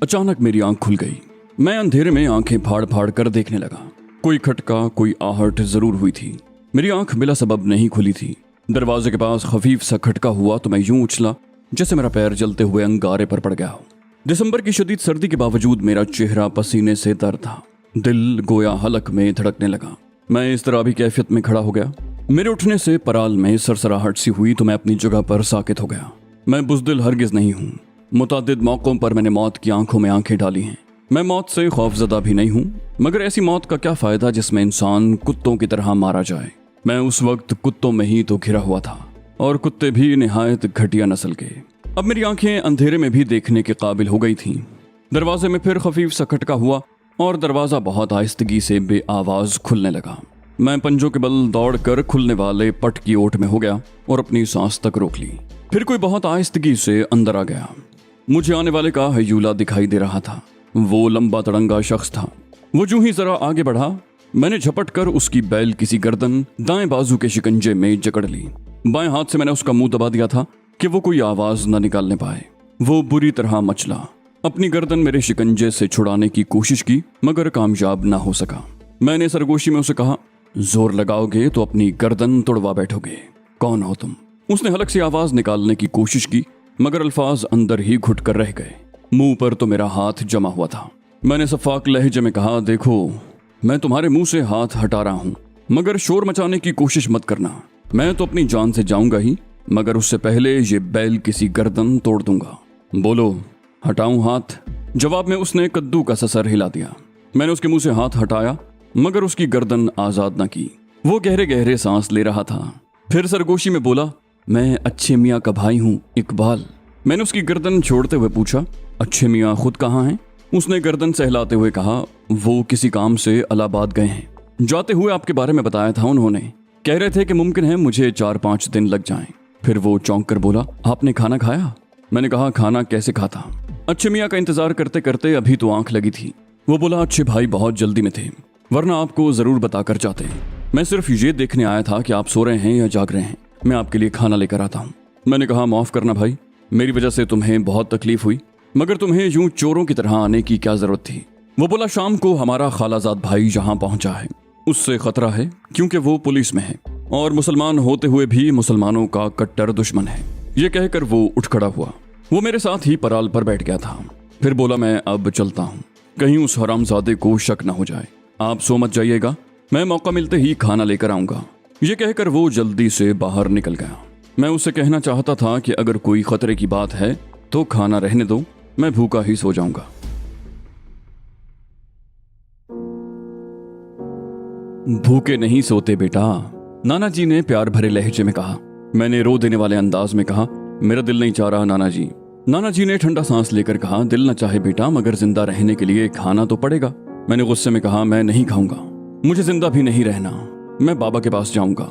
अचानक मेरी आंख खुल गई। मैं अंधेरे में आंखें फाड़ फाड़ कर देखने लगा। कोई खटका, कोई आहट जरूर हुई थी। मेरी आंख बिला सबब नहीं खुली थी। दरवाजे के पास खफीफ सा खटका हुआ तो मैं यूं उछला जैसे मेरा पैर जलते हुए अंगारे पर पड़ गया हो। दिसंबर की शदीद सर्दी के बावजूद मेरा चेहरा पसीने से तर था। दिल गोया हलक में धड़कने लगा। मैं इस तरह भी कैफियत में खड़ा हो गया। मेरे उठने से पराल में सरसराहट सी हुई तो मैं अपनी जगह पर साकित हो गया। मैं बुज़दिल हरगिज नहीं हूँ। मुतादिद मौक़ों पर मैंने मौत की आंखों में आंखें डाली हैं। मैं मौत से खौफजदा भी नहीं हूँ, मगर ऐसी मौत का क्या फ़ायदा जिसमें इंसान कुत्तों की तरह मारा जाए। मैं उस वक्त कुत्तों में ही तो घिरा हुआ था, और कुत्ते भी निहायत घटिया नस्ल के। अब मेरी आंखें अंधेरे में भी देखने के काबिल हो गई थीं। दरवाजे में फिर खफीफ सा खटका हुआ और दरवाज़ा बहुत आहिस्तगी से बेआवाज़ खुलने लगा। मैं पंजों के बल दौड़कर खुलने वाले पट की ओट में हो गया और अपनी सांस तक रोक ली। फिर कोई बहुत आहिस्तगी से अंदर आ गया। मुझे आने वाले का हयूला दिखाई दे रहा था। वो लंबा तड़ंगा शख्स था। वो यूं ही जरा आगे बढ़ा, मैंने झपट कर उसकी बैल किसी गर्दन दाएं बाजू के शिकंजे में जकड़ ली। बाएं हाथ से मैंने उसका मुंह दबा दिया था कि वो कोई आवाज न निकालने पाए। वो बुरी तरह मचला। अपनी गर्दन मेरे शिकंजे से छुड़ाने की कोशिश की, मगर कामयाब ना हो सका। मैंने सरगोशी में उसे कहा, जोर लगाओगे तो अपनी गर्दन तोड़वा बैठोगे। कौन हो तुम? उसने हलक से आवाज निकालने की कोशिश की, मगर अल्फाज अंदर ही घुट कर रह गए। मुंह पर तो मेरा हाथ जमा हुआ था। मैंने सफाक लहजे में कहा, देखो, मैं तुम्हारे मुंह से हाथ हटा रहा हूं, मगर शोर मचाने की कोशिश मत करना। मैं तो अपनी जान से जाऊंगा ही, मगर उससे पहले ये बैल किसी गर्दन तोड़ दूंगा। बोलो, हटाऊं हाथ? जवाब में उसने कद्दू का सा सर हिला दिया। मैंने उसके मुंह से हाथ हटाया, मगर उसकी गर्दन आजाद न की। वो गहरे गहरे सांस ले रहा था। फिर सरगोशी में बोला, मैं अच्छे मियाँ का भाई हूँ, इकबाल। मैंने उसकी गर्दन छोड़ते हुए पूछा, अच्छे मियाँ खुद कहाँ हैं? उसने गर्दन सहलाते हुए कहा, वो किसी काम से इलाहाबाद गए हैं। जाते हुए आपके बारे में बताया था उन्होंने। कह रहे थे कि मुमकिन है मुझे 4-5 दिन लग जाएं। फिर वो चौंक कर बोला, आपने खाना खाया? मैंने कहा, खाना कैसे खाता? अच्छे मियाँ का इंतजार करते करते अभी तो आंख लगी थी। वो बोला, अच्छे भाई बहुत जल्दी में थे, वरना आपको जरूर बताकर जाते। मैं सिर्फ ये देखने आया था कि आप सो रहे हैं या जाग रहे हैं। मैं आपके लिए खाना लेकर आता हूँ। मैंने कहा, माफ करना भाई, मेरी वजह से तुम्हें बहुत तकलीफ हुई, मगर तुम्हें यूं चोरों की तरह आने की क्या जरूरत थी? वो बोला, शाम को हमारा खालाजाद भाई यहाँ पहुंचा है, उससे खतरा है क्योंकि वो पुलिस में है और मुसलमान होते हुए भी मुसलमानों का कट्टर दुश्मन है। ये कहकर वो उठ खड़ा हुआ। वो मेरे साथ ही पराल पर बैठ गया था। फिर बोला, मैं अब चलता हूँ, कहीं उस हरामजादे को शक न हो जाए। आप सो मत जाइएगा, मैं मौका मिलते ही खाना लेकर आऊंगा। ये कहकर वो जल्दी से बाहर निकल गया। मैं उससे कहना चाहता था कि अगर कोई खतरे की बात है तो खाना रहने दो, मैं भूखा ही सो जाऊंगा। भूखे नहीं सोते बेटा, नाना जी ने प्यार भरे लहजे में कहा। मैंने रो देने वाले अंदाज में कहा, मेरा दिल नहीं चाह रहा नाना जी। नाना जी ने ठंडा सांस लेकर कहा, दिल न चाहे बेटा, मगर जिंदा रहने के लिए खाना तो पड़ेगा। मैंने गुस्से में कहा, मैं नहीं खाऊंगा, मुझे जिंदा भी नहीं रहना, मैं बाबा के पास जाऊंगा।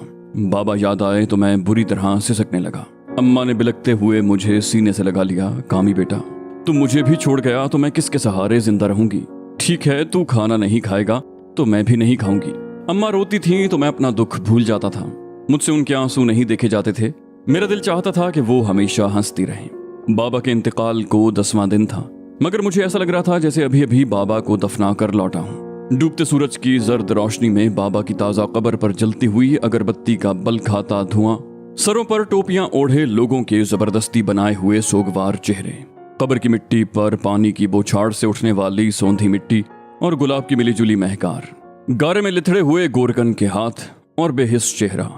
बाबा याद आए तो मैं बुरी तरह सिसकने लगा। अम्मा ने बिलकते हुए मुझे सीने से लगा लिया, कामी बेटा, तू मुझे भी छोड़ गया तो मैं किसके सहारे जिंदा रहूंगी? ठीक है, तू खाना नहीं खाएगा तो मैं भी नहीं खाऊंगी। अम्मा रोती थी तो मैं अपना दुख भूल जाता था। मुझसे उनके आंसू नहीं देखे जाते थे। मेरा दिल चाहता था कि वो हमेशा हंसती रहें। बाबा के इंतकाल को 10वां दिन था, मगर मुझे ऐसा लग रहा था जैसे अभी अभी बाबा को दफना कर लौटा हूँ। डूबते सूरज की जर्द रोशनी में बाबा की ताजा कब्र पर जलती हुई अगरबत्ती का बल खाता धुआं, सरों पर टोपियां ओढ़े लोगों के जबरदस्ती बनाए हुए सोगवार चेहरे, कब्र की मिट्टी पर पानी की बौछार से उठने वाली सौंधी मिट्टी और गुलाब की मिलीजुली महकार, गारे में लिथड़े हुए गोरकन के हाथ और बेहिस चेहरा,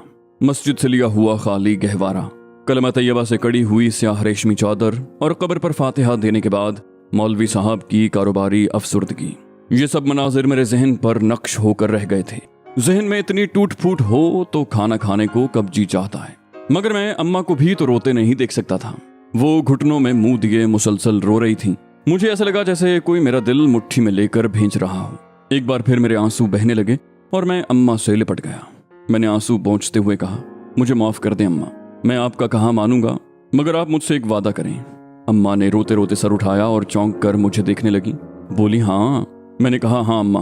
मस्जिद से लिया हुआ खाली गहवारा, कलमा तैयबा से कड़ी हुई स्याह रेशमी चादर और कब्र पर फातिहा देने के बाद मौलवी साहब की कारोबारी अफसुर्दगी। ये सब मनाजिर मेरे जहन पर नक्श होकर रह गए थे। जहन में इतनी टूट फूट हो तो खाना खाने को कब जी चाहता है, मगर मैं अम्मा को भी तो रोते नहीं देख सकता था। वो घुटनों में मुंह दिए मुसलसल रो रही थी। मुझे ऐसा लगा जैसे कोई मेरा दिल मुट्ठी में लेकर भींच रहा हो। एक बार फिर मेरे आंसू बहने लगे और मैं अम्मा से लिपट गया। मैंने आंसू पोंछते हुए कहा, मुझे माफ कर दें अम्मा, मैं आपका कहा मानूंगा, मगर आप मुझसे एक वादा करें। अम्मा ने रोते रोते सर उठाया और चौंक कर मुझे देखने लगी। बोली, हाँ। मैंने कहा, हाँ अम्मा,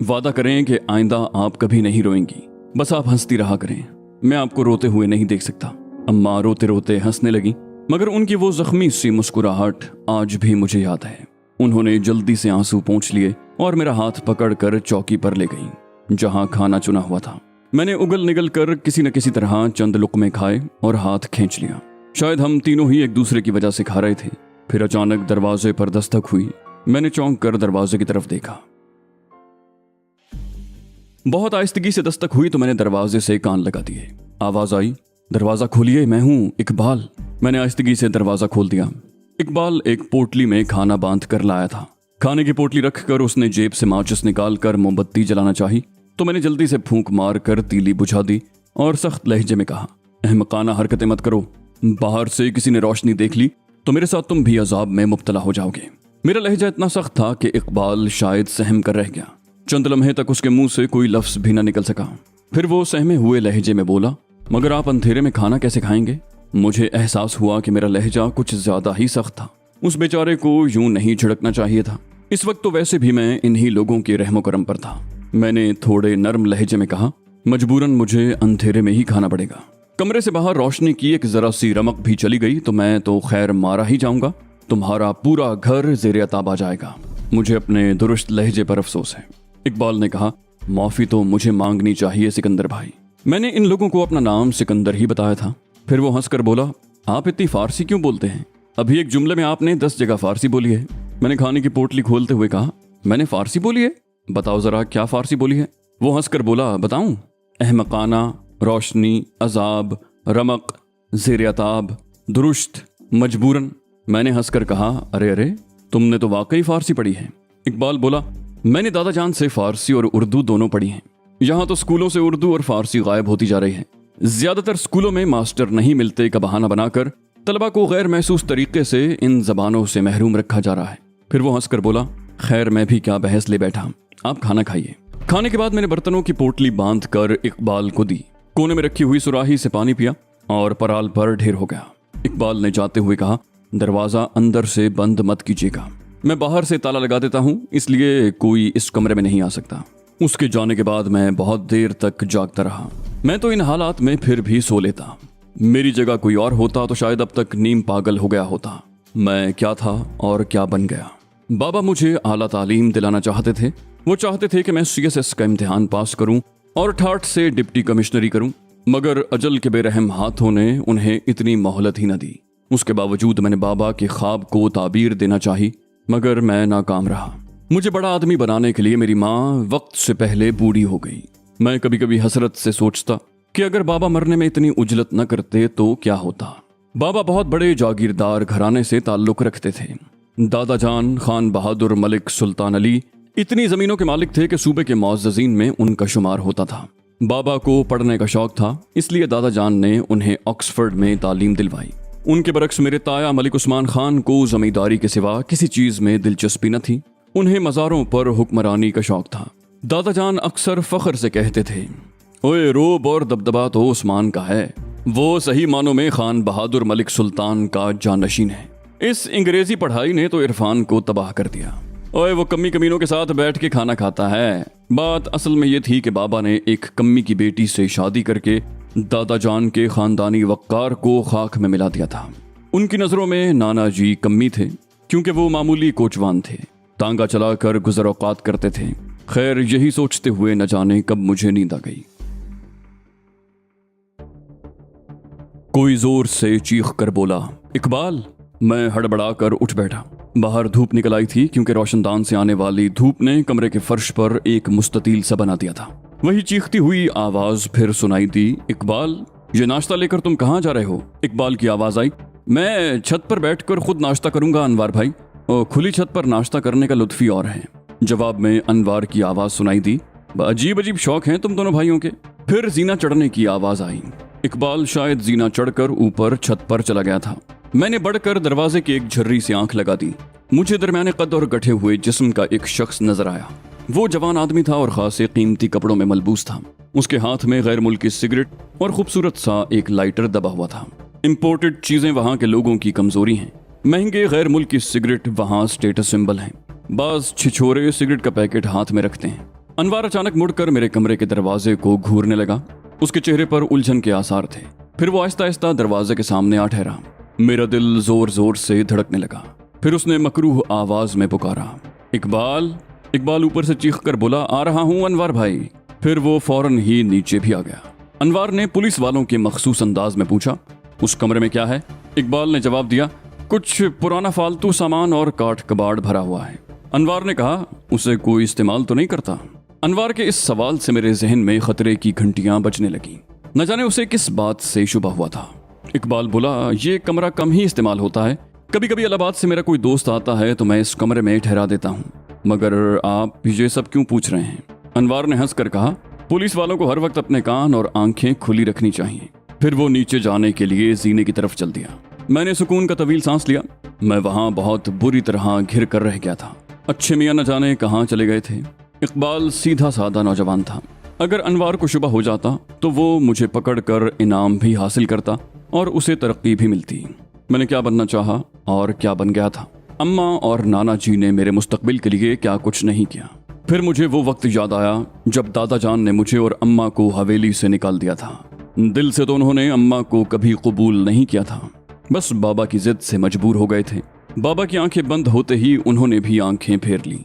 वादा करें कि आइंदा आप कभी नहीं रोएंगी, बस आप हंसती रहा करें, मैं आपको रोते हुए नहीं देख सकता। अम्मा रोते रोते हंसने लगी, मगर उनकी वो जख्मी सी मुस्कुराहट आज भी मुझे याद है। उन्होंने जल्दी से आंसू पोंछ लिए और मेरा हाथ पकड़कर चौकी पर ले गईं, जहां खाना चुना हुआ था। मैंने उगल निगल कर किसी न किसी तरह चंद लुक़मे खाए और हाथ खींच लिया। शायद हम तीनों ही एक दूसरे की वजह से खा रहे थे। फिर अचानक दरवाजे पर दस्तक हुई। मैंने चौंक कर दरवाजे की तरफ देखा। बहुत आहिस्तगी से दस्तक हुई तो मैंने दरवाजे से कान लगा दिए। आवाज आई, दरवाजा खोलिए, मैं हूं इकबाल। मैंने आहिस्तगी से दरवाजा खोल दिया। इकबाल एक पोटली में खाना बांध कर लाया था। खाने की पोटली रखकर उसने जेब से माचिस निकाल कर मोमबत्ती जलाना चाही तो मैंने जल्दी से फूंक मार कर तीली बुझा दी और सख्त लहजे में कहा, अहमकाना हरकतें मत करो। बाहर से किसी ने रोशनी देख ली तो मेरे साथ तुम भी अजाब में मुब्तला हो जाओगे। मेरा लहजा इतना सख्त था कि इकबाल शायद सहम कर रह गया। चंद लम्हे तक उसके मुंह से कोई लफ्ज भी न निकल सका। फिर वो सहमे हुए लहजे में बोला, मगर आप अंधेरे में खाना कैसे खाएंगे? मुझे एहसास हुआ कि मेरा लहजा कुछ ज्यादा ही सख्त था। उस बेचारे को यूं नहीं झिड़कना चाहिए था। इस वक्त तो वैसे भी मैं इन्हीं लोगों के रहमो करम पर था। मैंने थोड़े नर्म लहजे में कहा, मजबूरन मुझे अंधेरे में ही खाना पड़ेगा। कमरे से बाहर रोशनी की एक जरा सी रमक भी चली गई तो मैं तो खैर मारा ही जाऊंगा। तुम्हारा पूरा घर ज़ेरे ताब आ जाएगा। मुझे अपने दुरुस्त लहजे पर अफसोस है। इकबाल ने कहा, माफी तो मुझे मांगनी चाहिए सिकंदर भाई। मैंने इन लोगों को अपना नाम सिकंदर ही बताया था। फिर वो हंसकर बोला, आप इतनी फारसी क्यों बोलते हैं? अभी एक जुमले में आपने 10 जगह फारसी बोली है। मैंने खाने की पोटली खोलते हुए कहा, मैंने फारसी बोली है? बताओ जरा क्या फारसी बोली है? वो हंसकर बोला, बताऊं? अहमकाना, रोशनी, अजाब, रमक, ज़ेर-ए-ताब, दुरुस्त, मजबूरन। मैंने हंसकर कहा, अरे अरे, तुमने तो वाकई फारसी पढ़ी है। इकबाल बोला, मैंने दादा जान से फारसी और उर्दू दोनों पढ़ी हैं। यहाँ तो स्कूलों से उर्दू और फारसी गायब होती जा रही है। ज्यादातर स्कूलों में मास्टर नहीं मिलते का बहाना बनाकर तलबा को गैर महसूस तरीके से इन जबानों से महरूम रखा जा रहा है। फिर वो हंसकर बोला, खैर मैं भी क्या बहस ले बैठा, आप खाना खाइए। खाने के बाद मैंने बर्तनों की पोटली बांध कर इकबाल को दी। कोने में रखी हुई सुराही से पानी पिया और पराल पर ढेर हो गया। इकबाल ने जाते हुए कहा, दरवाजा अंदर से बंद मत कीजिएगा। मैं बाहर से ताला लगा देता हूँ, इसलिए कोई इस कमरे में नहीं आ सकता। उसके जाने के बाद मैं बहुत देर तक जागता रहा। मैं तो इन हालात में फिर भी सो लेता। मेरी जगह कोई और होता तो शायद अब तक नीम पागल हो गया होता। मैं क्या था और क्या बन गया। बाबा मुझे आला तालीम दिलाना चाहते थे। वो चाहते थे कि मैं CSS का इम्तिहान पास करूं और ठाठ से डिप्टी कमिश्नरी करूं, मगर अजल के बेरहम हाथों ने उन्हें इतनी मोहलत ही न दी। उसके बावजूद मैंने बाबा के ख्वाब को ताबीर देना चाही, मगर मैं नाकाम रहा। मुझे बड़ा आदमी बनाने के लिए मेरी माँ वक्त से पहले बूढ़ी हो गई। मैं कभी कभी हसरत से सोचता कि अगर बाबा मरने में इतनी उजलत न करते तो क्या होता। बाबा बहुत बड़े जागीरदार घराने से ताल्लुक रखते थे। दादा जान खान बहादुर मलिक सुल्तान अली इतनी जमीनों के मालिक थे कि सूबे के मुअज़्ज़ज़ीन में उनका शुमार होता था। बाबा को पढ़ने का शौक था, इसलिए दादा जान ने उन्हें ऑक्सफोर्ड में तालीम दिलवाई। उनके बरक्स मेरे ताया मलिक उस्मान खान को जमींदारी के सिवा किसी चीज में दिलचस्पी न थी। उन्हें मज़ारों पर हुक्मरानी का शौक था। दादा जान अक्सर फख्र से कहते थे, ओए रोब और दबदबा तो उस्मान का है, वो सही मानों में खान बहादुर मलिक सुल्तान का जानशीन है। इस अंग्रेजी पढ़ाई ने तो इरफान को तबाह कर दिया। ओए वो कम्मी कमीनों के साथ बैठ के खाना खाता है। बात असल में ये थी कि बाबा ने एक कम्मी की बेटी से शादी करके दादा जान के खानदानी वक्कार को खाक में मिला दिया था। उनकी नजरों में नाना जी कम्मी थे, क्योंकि वो मामूली कोचवान थे, तांगा चलाकर गुजर औकात करते थे। खैर यही सोचते हुए न जाने कब मुझे नींद आ गई। कोई जोर से चीख कर बोला, इकबाल। मैं हड़बड़ा कर उठ बैठा। बाहर धूप निकल आई थी, क्योंकि रोशनदान से आने वाली धूप ने कमरे के फर्श पर एक मुस्ततील सा बना दिया था। वही चीखती हुई आवाज फिर सुनाई दी, इकबाल ये नाश्ता लेकर तुम कहाँ जा रहे हो? इकबाल की आवाज आई, मैं छत पर बैठकर खुद नाश्ता करूंगा अनवार भाई। खुली छत पर नाश्ता करने का लुत्फ ही और है। जवाब में अनवार की आवाज सुनाई दी, अजीब अजीब शौक हैं तुम दोनों भाइयों के। फिर जीना चढ़ने की आवाज आई। इकबाल शायद जीना चढ़कर ऊपर छत पर चला गया था। मैंने बढ़कर दरवाजे की एक झर्री से आंख लगा दी। मुझे दरमियाने कद और गठे हुए जिस्म का एक शख्स नजर आया। वो जवान आदमी था और खासे कीमती कपड़ों में मलबूस था। उसके हाथ में गैर मुल्की सिगरेट और खूबसूरत सा एक लाइटर दबा हुआ था। इंपोर्टेड चीजें वहाँ के लोगों की कमजोरी हैं। महंगे गैर मुल्की सिगरेट वहाँ स्टेटस सिंबल हैं। बाज छिछोरे सिगरेट का पैकेट हाथ में रखते हैं। अनवार अचानक मुड़कर मेरे कमरे के दरवाजे को घूरने लगा। उसके चेहरे पर उलझन के आसार थे। फिर वो आहिस्ता आहिस्ता दरवाजे के सामने आ ठहरा। मेरा दिल जोर जोर से धड़कने लगा। پھر اس نے مکروہ آواز میں پکارا، اقبال۔ اقبال اوپر سے چیخ کر بولا، آ رہا ہوں انوار بھائی۔ پھر وہ فوراً ہی نیچے بھی آ گیا۔ انوار نے پولیس والوں کے مخصوص انداز میں پوچھا، اس کمرے میں کیا ہے؟ اقبال نے جواب دیا، کچھ پرانا فالتو سامان اور کاٹ کباڑ بھرا ہوا ہے۔ انوار نے کہا، اسے کوئی استعمال تو نہیں کرتا؟ انوار کے اس سوال سے میرے ذہن میں خطرے کی گھنٹیاں بجنے لگیں۔ نہ جانے اسے کس بات سے شبہ ہوا تھا۔ اقبال بولا، یہ کمرہ کم ہی استعمال ہوتا ہے، کبھی کبھی الہ آباد سے میرا کوئی دوست آتا ہے تو میں اس کمرے میں ٹھہرا دیتا ہوں، مگر آپ یہ سب کیوں پوچھ رہے ہیں؟ انوار نے ہنس کر کہا، پولیس والوں کو ہر وقت اپنے کان اور آنکھیں کھلی رکھنی چاہیے۔ پھر وہ نیچے جانے کے لیے زینے کی طرف چل دیا۔ میں نے سکون کا طویل سانس لیا۔ میں وہاں بہت بری طرح گھر کر رہ گیا تھا۔ اچھے میاں نہ جانے کہاں چلے گئے تھے۔ اقبال سیدھا سادہ نوجوان تھا۔ اگر انوار کو شبہ ہو جاتا تو وہ مجھے پکڑ کر انعام بھی حاصل کرتا اور اسے ترقی بھی ملتی۔ میں نے کیا بننا چاہا اور کیا بن گیا تھا۔ اماں اور نانا جی نے میرے مستقبل کے لیے کیا کچھ نہیں کیا۔ پھر مجھے وہ وقت یاد آیا جب دادا جان نے مجھے اور اماں کو حویلی سے نکال دیا تھا۔ دل سے تو انہوں نے اماں کو کبھی قبول نہیں کیا تھا، بس بابا کی ضد سے مجبور ہو گئے تھے۔ بابا کی آنکھیں بند ہوتے ہی انہوں نے بھی آنکھیں پھیر لیں۔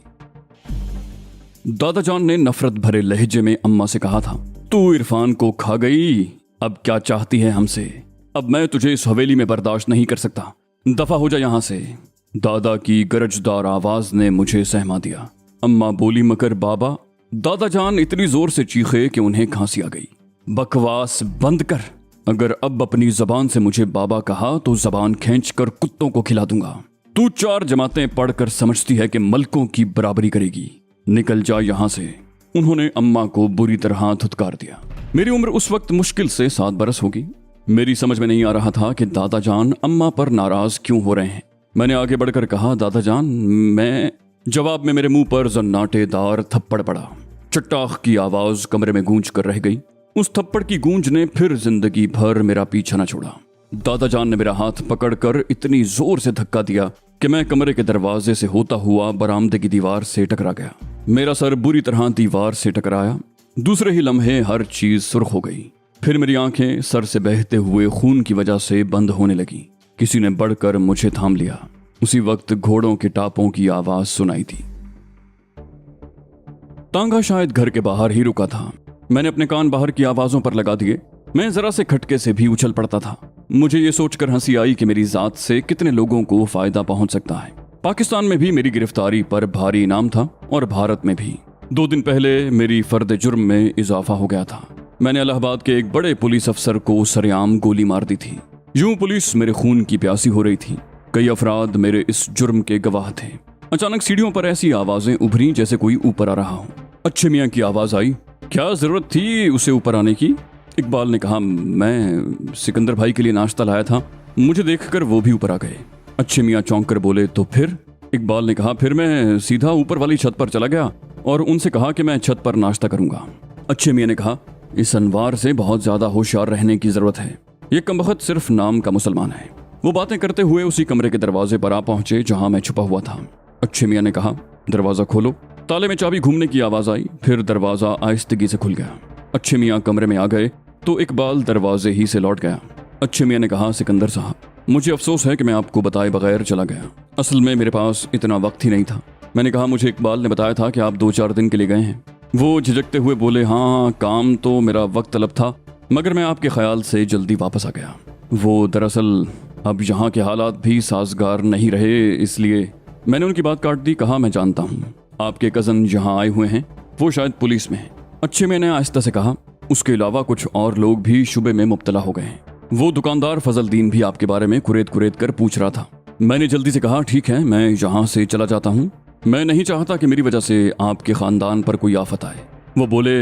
دادا جان نے نفرت بھرے لہجے میں اماں سے کہا تھا، تو عرفان کو کھا گئی، اب کیا چاہتی ہے ہم سے؟ اب میں تجھے اس حویلی میں برداشت نہیں کر سکتا، دفع ہو جا یہاں سے۔ دادا کی گرجدار آواز نے مجھے سہما دیا۔ اماں بولی، مگر بابا۔ دادا جان اتنی زور سے چیخے کہ انہیں کھانسی آ گئی۔ بکواس بند کر، اگر اب اپنی زبان سے مجھے بابا کہا تو زبان کھینچ کر کتوں کو کھلا دوں گا۔ تو 4 جماعتیں پڑھ کر سمجھتی ہے کہ ملکوں کی برابری کرے گی، نکل جا یہاں سے۔ انہوں نے اماں کو بری طرح دھتکار دیا۔ میری عمر اس وقت مشکل سے 7 برس ہوگی۔ میری سمجھ میں نہیں آ رہا تھا کہ دادا جان اماں پر ناراض کیوں ہو رہے ہیں۔ میں نے آگے بڑھ کر کہا، دادا جان میں۔ جواب میں میرے منہ پر زناٹے دار تھپڑ پڑا۔ چٹاخ کی آواز کمرے میں گونج کر رہ گئی۔ اس تھپڑ کی گونج نے پھر زندگی بھر میرا پیچھا نہ چھوڑا۔ دادا جان نے میرا ہاتھ پکڑ کر اتنی زور سے دھکا دیا کہ میں کمرے کے دروازے سے ہوتا ہوا برآمدے کی دیوار سے ٹکرا گیا۔ میرا سر بری طرح دیوار سے ٹکرایا۔ دوسرے ہی لمحے ہر چیز سرخ ہو گئی۔ پھر میری آنکھیں سر سے بہتے ہوئے خون کی وجہ سے بند ہونے لگیں۔ کسی نے بڑھ کر مجھے تھام لیا۔ اسی وقت گھوڑوں کے ٹاپوں کی آواز سنائی تھی۔ تانگا شاید گھر کے باہر ہی رکا تھا۔ میں نے اپنے کان باہر کی آوازوں پر لگا دیے۔ میں ذرا سے کھٹکے سے بھی اچھل پڑتا تھا۔ مجھے یہ سوچ کر ہنسی آئی کہ میری ذات سے کتنے لوگوں کو فائدہ پہنچ سکتا ہے۔ پاکستان میں بھی میری گرفتاری پر بھاری انعام تھا اور بھارت میں بھی۔ 2 دن پہلے میری فرد جرم میں اضافہ ہو گیا تھا۔ میں نے الہ آباد کے ایک بڑے پولیس افسر کو سرعام گولی مار دی تھی۔ یوں پولیس میرے خون کی پیاسی ہو رہی تھی۔ کئی افراد میرے اس جرم کے گواہ تھے۔ اچانک سیڑھیوں پر ایسی آوازیں ابھریں جیسے کوئی اوپر آ رہا ہو۔ اچھے میاں کی آواز آئی، کیا ضرورت تھی اسے اوپر آنے کی؟ اقبال نے کہا، میں سکندر بھائی کے لیے ناشتہ لایا تھا۔ مجھے دیکھ کر وہ بھی اوپر آ گئے۔ اچھے میاں چونک کر بولے، تو پھر؟ اقبال نے کہا، پھر میں سیدھا اوپر والی چھت پر چلا گیا اور ان سے کہا کہ میں چھت پر ناشتہ کروں گا۔ اچھے میاں نے کہا، اس انوار سے بہت زیادہ ہوشیار رہنے کی ضرورت ہے، یہ کمبخت صرف نام کا مسلمان ہے۔ وہ باتیں کرتے ہوئے اسی کمرے کے دروازے پر آ پہنچے جہاں میں چھپا ہوا تھا۔ اچھے میاں نے کہا، دروازہ کھولو۔ تالے میں چابی گھومنے کی آواز آئی، پھر دروازہ آہستگی سے کھل گیا۔ اچھے میاں کمرے میں آ گئے تو اقبال دروازے ہی سے لوٹ گیا۔ اچھے میاں نے کہا، سکندر صاحب، مجھے افسوس ہے کہ میں آپ کو بتائے بغیر چلا گیا۔ اصل میں میرے پاس اتنا وقت ہی نہیں تھا۔ میں نے کہا، مجھے اقبال نے بتایا تھا کہ آپ 2-4 دن کے لیے گئے ہیں۔ وہ جھجکتے ہوئے بولے، ہاں کام تو میرا وقت طلب تھا، مگر میں آپ کے خیال سے جلدی واپس آ گیا۔ وہ دراصل اب یہاں کے حالات بھی سازگار نہیں رہے، اس لیے میں نے ان کی بات کاٹ دی۔ کہا، میں جانتا ہوں آپ کے کزن یہاں آئے ہوئے ہیں، وہ شاید پولیس میں ہیں۔ اچھے میں نے آہستہ سے کہا، اس کے علاوہ کچھ اور لوگ بھی شبے میں مبتلا ہو گئے ہیں۔ وہ دکاندار فضل دین بھی آپ کے بارے میں کریت کر پوچھ رہا تھا۔ میں نے جلدی سے کہا، ٹھیک ہے، میں یہاں سے چلا جاتا ہوں، میں نہیں چاہتا کہ میری وجہ سے آپ کے خاندان پر کوئی آفت آئے۔ وہ بولے،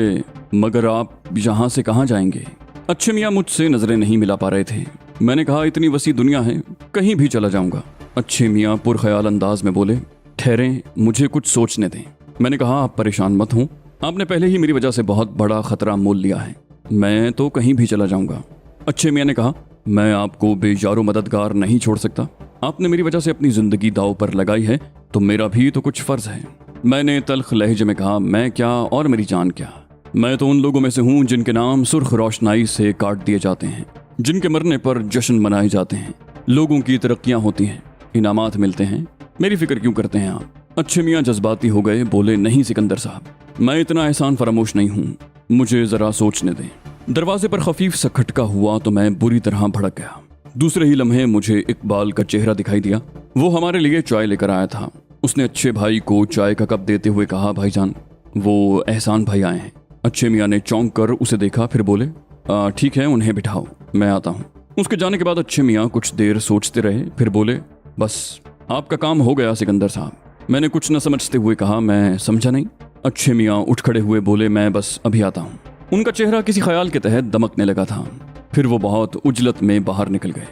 مگر آپ یہاں سے کہاں جائیں گے؟ اچھے میاں مجھ سے نظریں نہیں ملا پا رہے تھے۔ میں نے کہا، اتنی وسیع دنیا ہے، کہیں بھی چلا جاؤں گا۔ اچھے میاں پرخیال انداز میں بولے، ٹھہریں، مجھے کچھ سوچنے دیں۔ میں نے کہا، آپ پریشان مت ہوں، آپ نے پہلے ہی میری وجہ سے بہت بڑا خطرہ مول لیا ہے، میں تو کہیں بھی چلا جاؤں گا۔ اچھے میاں نے کہا، میں آپ کو بے یار و مددگار نہیں چھوڑ سکتا، آپ نے میری وجہ سے اپنی زندگی داؤ پر لگائی ہے تو میرا بھی تو کچھ فرض ہے۔ میں نے تلخ لہجے میں کہا، میں کیا اور میری جان کیا، میں تو ان لوگوں میں سے ہوں جن کے نام سرخ روشنائی سے کاٹ دیے جاتے ہیں، جن کے مرنے پر جشن منائے جاتے ہیں، لوگوں کی ترقیاں ہوتی ہیں، انعامات ملتے ہیں، मेरी फिक्र क्यों करते हैं आप? अच्छे मियाँ जज्बाती हो गए, बोले नहीं सिकंदर साहब, मैं इतना एहसान फरामोश नहीं हूँ, मुझे जरा सोचने दें। दरवाजे पर खफीफ सा खटका हुआ तो मैं बुरी तरह भड़क गया। दूसरे ही लम्हे मुझे इकबाल का चेहरा दिखाई दिया। वो हमारे लिए चाय लेकर आया था। उसने अच्छे भाई को चाय का कप देते हुए कहा, भाईजान वो एहसान भाई आए हैं। अच्छे मियाँ ने चौंक कर उसे देखा, फिर बोले, ठीक है, उन्हें बिठाओ, मैं आता हूँ। उसके जाने के बाद अच्छे मियाँ कुछ देर सोचते रहे, फिर बोले, बस आपका काम हो गया सिकंदर साहब। मैंने कुछ न समझते हुए कहा, मैं समझा नहीं। अच्छे मियाँ उठ खड़े हुए बोले, मैं बस अभी आता हूँ। उनका चेहरा किसी ख्याल के तहत दमकने लगा था। फिर वो बहुत उजलत में बाहर निकल गए।